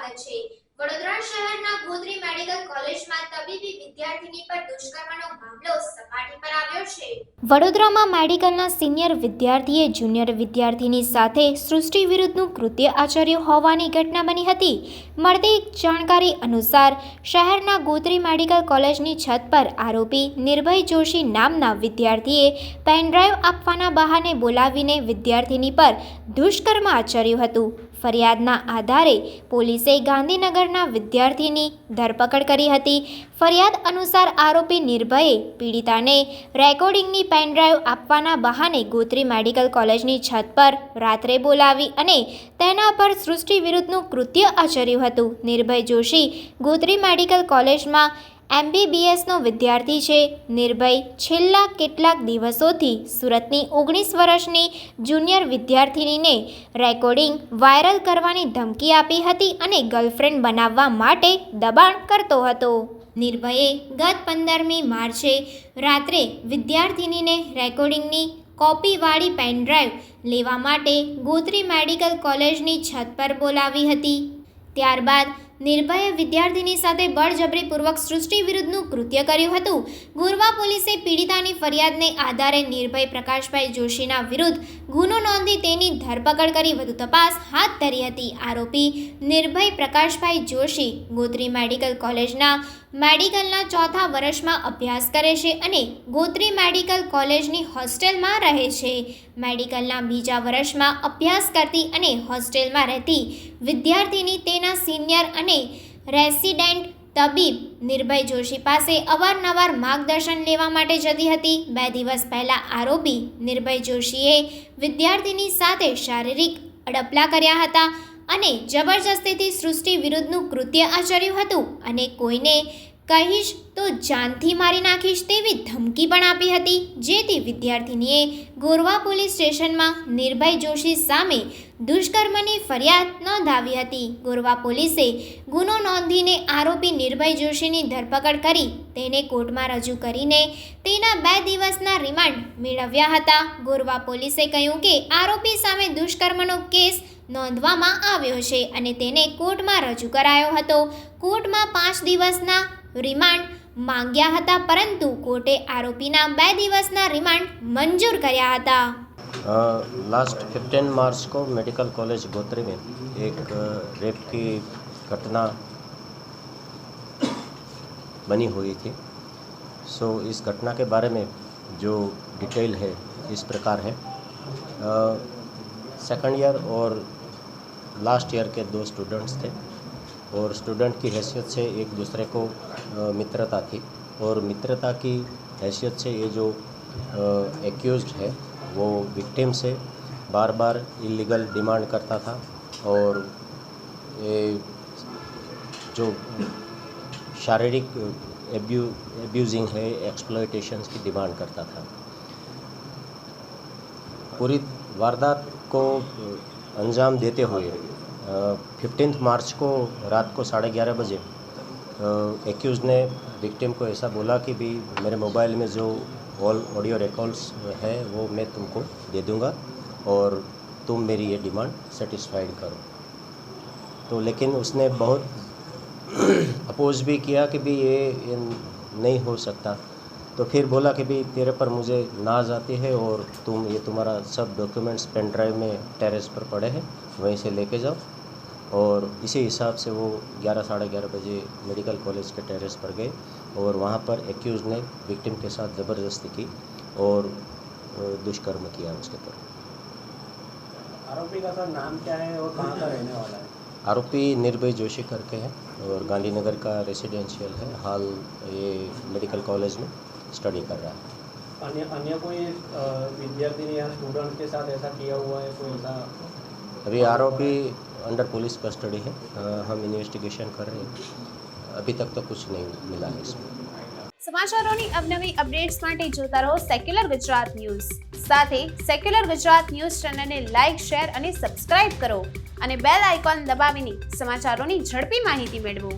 આવે છે। વડોદરા શહેરના ગોત્રી મેડિકલ કોલેજમાં તબીબી વિદ્યાર્થીની પર દુષ્કર્મનો મામલો સપાટી પર આવ્યો છે। વડોદરામાં મેડિકલના સિનિયર વિદ્યાર્થીએ જુનિયર વિદ્યાર્થીની સાથે સૃષ્ટિ વિરુદ્ધનું કૃત્ય આચર્યું હોવાની ઘટના બની હતી। મળતી જાણકારી અનુસાર શહેરના ગોત્રી મેડિકલ કોલેજની છત પર આરોપી નિર્ભય જોશી નામના વિદ્યાર્થીએ પેનડ્રાઈવ આપવાના બહાને બોલાવીને વિદ્યાર્થીની પર દુષ્કર્મ આચર્યું હતું। ફરિયાદના આધારે પોલીસે ગાંધીનગરના વિદ્યાર્થીની ધરપકડ કરી હતી। ફરિયાદ અનુસાર આરોપી નિર્ભયે પીડિતાને રેકોર્ડિંગની પેનડ્રાઈવ આપવાના બહાને ગોત્રી મેડિકલ કોલેજની છત પર રાત્રે બોલાવી અને તેના પર સૃષ્ટિ વિરુદ્ધનું કૃત્ય આચર્યું હતું। નિર્ભય જોશી ગોત્રી મેડિકલ કોલેજમાં MBBSનો વિદ્યાર્થી છે। નિર્ભય છેલ્લા કેટલાક દિવસોથી સુરતની 19 વર્ષની જુનિયર વિદ્યાર્થીનીને રેકોર્ડિંગ વાયરલ કરવાની ધમકી આપી હતી અને ગર્લફ્રેન્ડ બનાવવા માટે દબાણ કરતો હતો। નિર્ભયે ગત 15મી માર્ચે રાત્રે વિદ્યાર્થીનીને રેકોર્ડિંગની કોપીવાળી પેનડ્રાઈવ લેવા માટે ગોત્રી મેડિકલ કોલેજની છત પર બોલાવી હતી। ત્યારબાદ નિર્ભયે વિદ્યાર્થીની સાથે બળજબરીપૂર્વક સૃષ્ટિ વિરુદ્ધનું કૃત્ય કર્યું હતું। ગોરવા પોલીસે પીડિતાની ફરિયાદને આધારે નિર્ભય પ્રકાશભાઈ જોશીના વિરુદ્ધ ગુનો નોંધી તેની ધરપકડ કરી વધુ તપાસ હાથ ધરી હતી। આરોપી નિર્ભય પ્રકાશભાઈ જોશી ગોત્રી મેડિકલ કોલેજના મેડિકલના 4થા વર્ષમાં અભ્યાસ કરે છે અને ગોત્રી મેડિકલ કોલેજની હોસ્ટેલમાં રહે છે। મેડિકલના બીજા વર્ષમાં અભ્યાસ કરતી અને હોસ્ટેલમાં રહેતી વિદ્યાર્થીની તેના સિનિયર અને રેસિડેન્ટ તબીબ નિર્ભય જોશી પાસે અવારનવાર માર્ગદર્શન લેવા માટે જતી હતી। 2 દિવસ પહેલા આરોપી નિર્ભય જોશીએ વિદ્યાર્થીની સાથે શારીરિક અડપલા કર્યા હતા અને જબરજસ્તીથી સૃષ્ટિ વિરુદ્ધનું કૃત્ય આચર્યું હતું અને કોઈને કહીશ તો જાનથી મારી નાખીશ તેવી ધમકી પણ આપી હતી, જેથી વિદ્યાર્થીનીએ ગોરવા પોલીસ સ્ટેશનમાં નિર્ભય જોશી સામે દુષ્કર્મની ફરિયાદ નોંધાવી હતી। ગોરવા પોલીસે ગુનો નોંધીને આરોપી નિર્ભય જોશીની ધરપકડ કરી તેને કોર્ટમાં રજૂ કરીને તેના 2 દિવસના રિમાન્ડ મેળવ્યા હતા। ગોરવા પોલીસે કહ્યું કે આરોપી સામે દુષ્કર્મનો કેસ નોંધવામાં આવ્યો છે અને તેને કોર્ટમાં રજૂ કરાયો હતો। કોર્ટમાં 5 દિવસના રિમાન્ડ માંગ્યા હતા, પરંતુ કોર્ટે આરોપીના 2 દિવસના રિમાન્ડ મંજૂર કર્યા હતા। लास्ट 15 मार्च को मेडिकल कॉलेज गोत्री में एक रेप की घटना बनी हुई थी। सो इस घटना के बारे में जो डिटेल है इस प्रकार है। सेकंड ईयर और लास्ट ईयर के 2 स्टूडेंट्स थे और स्टूडेंट की हैसियत से एक दूसरे को मित्रता थी और मित्रता की हैसियत से ये जो एक्यूज्ड है वो विक्टिम से बार बार इलीगल डिमांड करता था और ये जो शारीरिक एब्यूजिंग है, एक्सप्लॉयटेशंस की डिमांड करता था। पूरी वारदात को अंजाम देते हुए 15 मार्च को रात को 11:30 बजे एक्यूज ने विक्टिम को ऐसा बोला कि भी मेरे मोबाइल में जो ऑल ऑडियो रिकॉर्ड्स है वो मैं तुमको दे दूंगा और तुम मेरी ये डिमांड सेटिस्फाइड करो। तो लेकिन उसने बहुत अपोज भी किया कि भी ये नहीं हो सकता। तो फिर बोला कि भी तेरे पर मुझे नाज आती है और तुम ये तुम्हारा सब डॉक्यूमेंट्स पेन ड्राइव में टेरेस पर पड़े हैं, वहीं से लेके जाओ। और इसी हिसाब से वो 11-11:30 बजे मेडिकल कॉलेज के टेरेस पर गए और वहाँ पर एक्यूज ने विक्टिम के साथ ज़बरदस्ती की और दुष्कर्म किया उसके ऊपर। आरोपी का सर नाम क्या है और कहाँ का रहने वाला है? आरोपी निर्भय जोशी करके है और गांधीनगर का रेसिडेंशियल है। हाल ये मेडिकल कॉलेज में स्टडी कर रहा है। अन्य कोई विद्यार्थी या स्टूडेंट के साथ ऐसा किया हुआ है कोई ऐसा? अभी आरोपी अंडर पुलिस कस्टडी है। हम इन्वेस्टिगेशन कर रहे हैं। अभी तक तो कुछ नहीं मिला है इसमें। સમાચારોની અવનવી અપડેટ્સ માટે જોતા રહો સેક્યુલર ગુજરાત ન્યૂઝ। સાથે સેક્યુલર ગુજરાત ન્યૂઝ ચેનલને લાઇક, શેર અને સબસ્ક્રાઇબ કરો અને બેલ આઇકોન દબાવીને સમાચારોની ઝડપી માહિતી મેળવો।